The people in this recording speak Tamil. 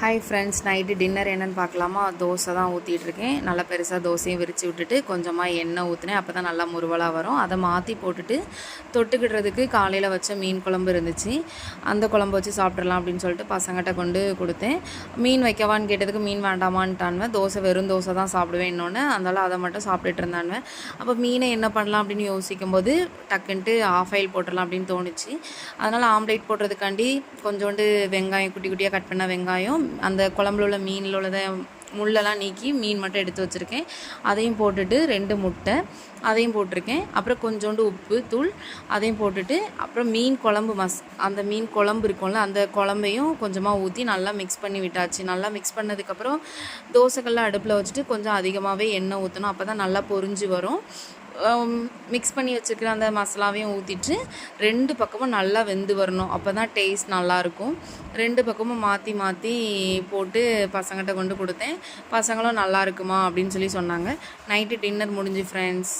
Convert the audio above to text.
ஹாய் ஃப்ரெண்ட்ஸ், நைட்டு டின்னர் என்னென்னு பார்க்கலாமா? தோசை தான் ஊற்றிட்டுருக்கேன். நல்லா பெருசாக தோசையும் விரித்து விட்டுட்டு கொஞ்சமாக எண்ணெய் ஊற்றினேன். அப்போ தான் நல்லா முறுவலாக வரும். அதை மாற்றி போட்டுட்டு தொட்டுக்கிடுறதுக்கு காலையில் வச்ச மீன் குழம்பு இருந்துச்சு. அந்த குழம்பு வச்சு சாப்பிட்றலாம் அப்படின்னு சொல்லிட்டு பசங்கிட்ட கொண்டு கொடுத்தேன். மீன் வைக்கவான்னு கேட்டதுக்கு மீன் வேண்டாமான்ட்டானுவேன். தோசை வெறும் தோசை தான் சாப்பிடுவேன் இன்னொன்று. அதனால் அதை மட்டும் சாப்பிட்டுட்டு இருந்தானுவேன். அப்போ மீனை என்ன பண்ணலாம் அப்படின்னு யோசிக்கும்போது டக்குன்ட்டு ஆஃப் ஆயில் போட்டுடலாம் அப்படின்னு தோணுச்சு. அதனால் ஆம்லேட் போடுறதுக்காண்டி கொஞ்சோண்டு வெங்காயம், குட்டி குட்டியாக கட் பண்ண வெங்காயம், அந்த குழம்புல உள்ள மீனில் உள்ளதை முள்ளெல்லாம் நீக்கி மீன் மட்டும் எடுத்து வச்சுருக்கேன். அதையும் போட்டுட்டு 2 முட்டை அதையும் போட்டிருக்கேன். அப்புறம் கொஞ்சோண்டு உப்பு தூள் அதையும் போட்டுட்டு அப்புறம் மீன் குழம்பு அந்த மீன் குழம்பு இருக்கும்ல, அந்த குழம்பையும் கொஞ்சமாக ஊற்றி நல்லா மிக்ஸ் பண்ணி விட்டாச்சு. நல்லா மிக்ஸ் பண்ணதுக்கப்புறம் தோசைக்கல்ல அடுப்பில் வச்சுட்டு கொஞ்சம் அதிகமாகவே எண்ணெய் ஊற்றணும். அப்போ தான் நல்லா பொரிஞ்சு வரும். மிக்ஸ் பண்ணி வச்சுருக்கிற அந்த மசாலாவையும் ஊற்றிட்டு 2 பக்கமும் நல்லா வெந்து வரணும். அப்போ தான் டேஸ்ட் நல்லாயிருக்கும். 2 பக்கமும் மாற்றி மாற்றி போட்டு பசங்கிட்ட கொண்டு கொடுத்தேன். பசங்களும் நல்லா இருக்குமா அப்படின்னு சொல்லி சொன்னாங்க. நைட்டு டின்னர் முடிஞ்சு ஃப்ரெண்ட்ஸ்.